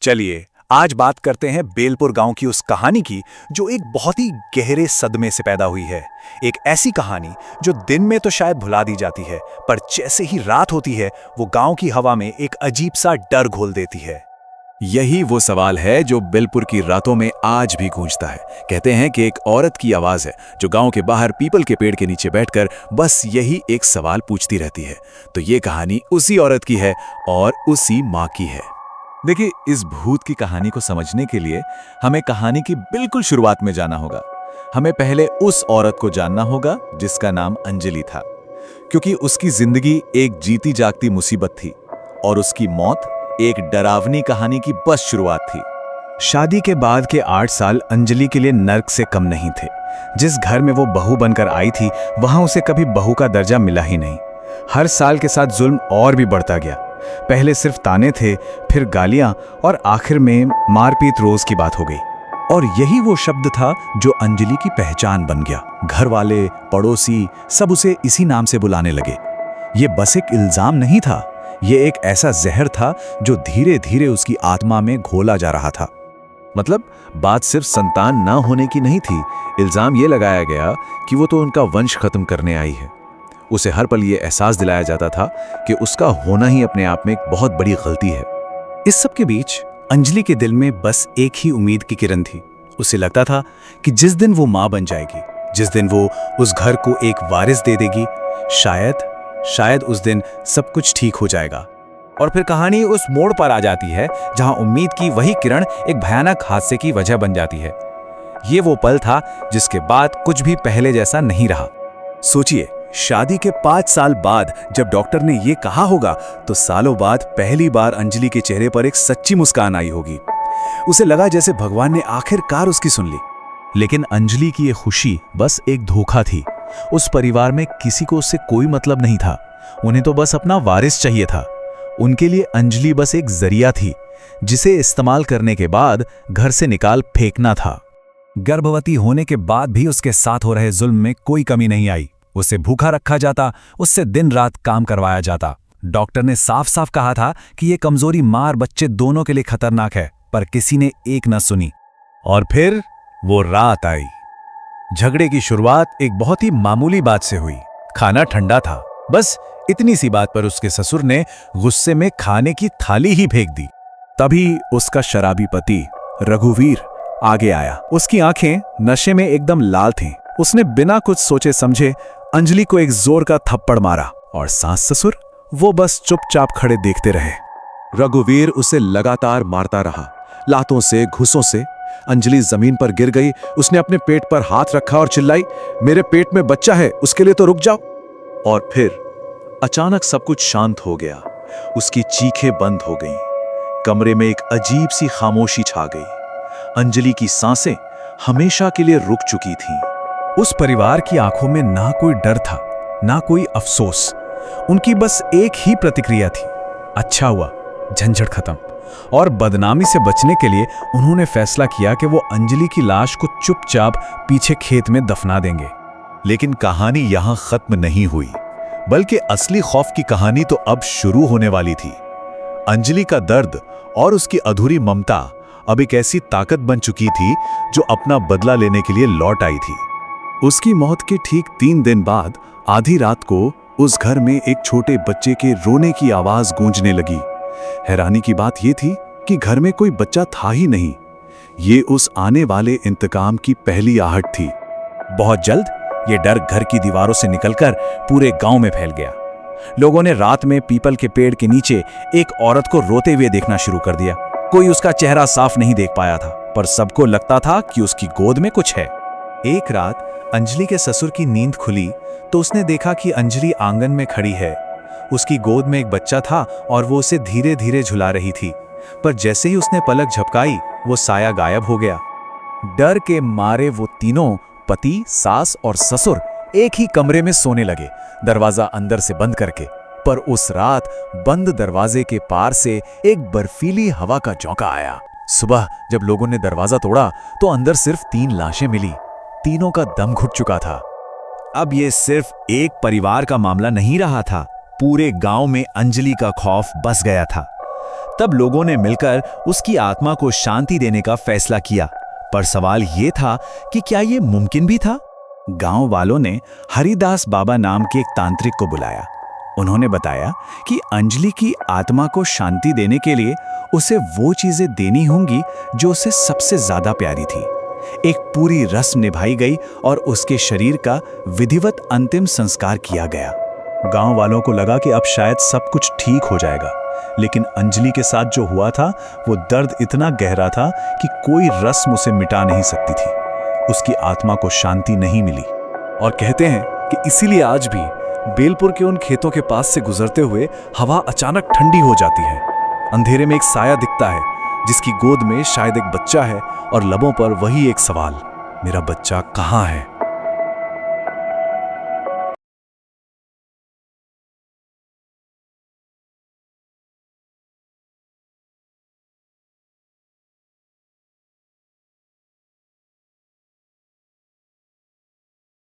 चलिए आज बात करते हैं बेलपुर गांव की उस कहानी की जो एक बहुत ही गहरे सदमे से पैदा हुई है। एक ऐसी कहानी जो दिन में तो शायद भुला दी जाती है, पर जैसे ही रात होती है वो गांव की हवा में एक अजीब सा डर घोल देती है। यही वो सवाल है जो बेलपुर की रातों में आज भी गूंजता है। कहते हैं कि एक औरत की आवाज है जो गांव के बाहर पीपल के पेड़ के नीचे बैठकर बस यही एक सवाल पूछती रहती है। तो ये कहानी उसी औरत की है और उसी माँ की है। देखिए, इस भूत की कहानी को समझने के लिए हमें कहानी की बिल्कुल शुरुआत में जाना होगा। हमें पहले उस औरत को जानना होगा जिसका नाम अंजलि था, क्योंकि उसकी जिंदगी एक जीती जागती मुसीबत थी और उसकी मौत एक डरावनी कहानी की बस शुरुआत थी। शादी के बाद के 8 साल अंजलि के लिए नर्क से कम नहीं थे। जिस घर में वो बहू बनकर आई थी वहां उसे कभी बहू का दर्जा मिला ही नहीं। हर साल के साथ जुल्म और भी बढ़ता गया। पहले सिर्फ ताने थे, फिर गालियां और आखिर में मारपीट रोज की बात हो गई। और यही वो शब्द था जो अंजलि की पहचान बन गया। घर वाले, पड़ोसी सब उसे इसी नाम से बुलाने लगे। ये बस एक इल्जाम नहीं था, ये एक ऐसा जहर था जो धीरे धीरे उसकी आत्मा में घोला जा रहा था। मतलब बात सिर्फ संतान ना होने की नहीं थी। इल्जाम ये लगाया गया कि वो तो उनका वंश खत्म करने आई है। उसे हर पल ये एहसास दिलाया जाता था कि उसका होना ही अपने आप में एक बहुत बड़ी गलती है। इस सब के बीच अंजलि के दिल में बस एक ही उम्मीद की किरण थी। उसे लगता था कि जिस दिन वो मां बन जाएगी, जिस दिन वो उस घर को एक वारिस दे देगी, शायद उस दिन सब कुछ ठीक हो जाएगा। और फिर कहानी उस मोड़ पर आ जाती है जहां उम्मीद की वही किरण एक भयानक हादसे की वजह बन जाती है। ये वो पल था जिसके बाद कुछ भी पहले जैसा नहीं रहा। सोचिए, शादी के 5 साल बाद जब डॉक्टर ने ये कहा होगा तो सालों बाद पहली बार अंजलि के चेहरे पर एक सच्ची मुस्कान आई होगी। उसे लगा जैसे भगवान ने आखिरकार उसकी सुन ली। लेकिन अंजलि की ये खुशी बस एक धोखा थी। उस परिवार में किसी को उससे कोई मतलब नहीं था। उन्हें तो बस अपना वारिस चाहिए था। उनके लिए अंजलि बस एक जरिया थी जिसे इस्तेमाल करने के बाद घर से निकाल फेंकना था। गर्भवती होने के बाद भी उसके साथ हो रहे जुल्म में कोई कमी नहीं आई। उसे भूखा रखा जाता, उससे दिन रात काम करवाया जाता। डॉक्टर ने साफ साफ कहा था कि ये कमजोरी मां और बच्चे दोनों के लिए खतरनाक है, पर किसी ने एक न सुनी। और फिर वो रात आई। झगड़े की शुरुआत एक बहुत ही मामूली बात से हुई। खाना ठंडा था, बस इतनी सी बात पर उसके ससुर ने गुस्से में खाने की थाली ही फेंक दी। तभी उसका शराबी पति रघुवीर आगे आया। उसकी आंखें नशे में एकदम लाल थीं। उसने बिना कुछ सोचे समझे अंजलि को एक जोर का थप्पड़ मारा और सास ससुर वो बस चुपचाप खड़े देखते रहे। रघुवीर उसे लगातार मारता रहा, लातों से, घुसों से। अंजलि जमीन पर गिर गई। उसने अपने पेट पर हाथ रखा और चिल्लाई, मेरे पेट में बच्चा है, उसके लिए तो रुक जाओ। और फिर अचानक सब कुछ शांत हो गया। उसकी चीखें बंद हो गईं। कमरे में एक अजीब सी खामोशी छा गई। अंजलि की सांसें हमेशा के लिए रुक चुकी थीं। उस परिवार की आंखों में ना कोई डर था, ना कोई अफसोस। उनकी बस एक ही प्रतिक्रिया थी, अच्छा हुआ, झंझट खत्म। और बदनामी से बचने के लिए उन्होंने फैसला किया कि वो अंजलि की लाश को चुपचाप पीछे खेत में दफना देंगे। लेकिन कहानी यहां खत्म नहीं हुई, बल्कि असली खौफ की कहानी तो अब शुरू होने वाली थी। अंजलि का दर्द और उसकी अधूरी ममता अब एक ऐसी ताकत बन चुकी थी जो अपना बदला लेने के लिए लौट आई थी। उसकी मौत के ठीक 3 दिन बाद आधी रात को उस घर में एक छोटे बच्चे के रोने की आवाज गूंजने लगी। हैरानी की बात यह थी कि घर में कोई बच्चा था ही नहीं। ये उस आने वाले इंतकाम की पहली आहट थी। बहुत जल्द ये डर घर की दीवारों से निकलकर पूरे गांव में फैल गया। लोगों ने रात में पीपल के पेड़ के नीचे एक औरत को रोते हुए देखना शुरू कर दिया। कोई उसका चेहरा साफ नहीं देख पाया था, पर सबको लगता था कि उसकी गोद में कुछ है। एक रात अंजलि के ससुर की नींद खुली तो उसने देखा कि अंजलि आंगन में खड़ी है। उसकी गोद में एक बच्चा था और वो उसे धीरे धीरे झुला रही थी, पर जैसे ही उसने पलक झपकाई वो साया गायब हो गया। डर के मारे वो तीनों, पति, सास और ससुर, एक ही कमरे में सोने लगे, दरवाजा अंदर से बंद करके। पर उस रात बंद दरवाजे के पार से एक बर्फीली हवा का झोंका आया। सुबह जब लोगों ने दरवाजा तोड़ा तो अंदर सिर्फ 3 लाशें मिली। तीनों का दम घुट चुका था। अब ये सिर्फ एक परिवार का मामला नहीं रहा था, पूरे गांव में अंजलि का खौफ बस गया था। तब लोगों ने मिलकर उसकी आत्मा को शांति देने का फैसला किया। पर सवाल ये था कि क्या ये मुमकिन भी था? गांव वालों ने हरिदास बाबा नाम के एक तांत्रिक को बुलाया। उन्होंने बताया कि अंजलि की आत्मा को शांति देने के लिए उसे वो चीजें देनी होंगी जो उसे सबसे ज्यादा प्यारी थी। एक पूरी रस्म निभाई गई और उसके शरीर का विधिवत अंतिम संस्कार किया गया। गांव वालों को लगा कि अब शायद सब कुछ ठीक हो जाएगा, लेकिन अंजलि के साथ जो हुआ था वो दर्द इतना गहरा था कि कोई रस्म उसे मिटा नहीं सकती थी। उसकी आत्मा को शांति नहीं मिली। और कहते हैं कि इसीलिए आज भी बेलपुर के उन खेतों के पास से गुजरते हुए हवा अचानक ठंडी हो जाती है। अंधेरे में एक साया दिखता है जिसकी गोद में शायद एक बच्चा है और लबों पर वही एक सवाल, मेरा बच्चा कहाँ है?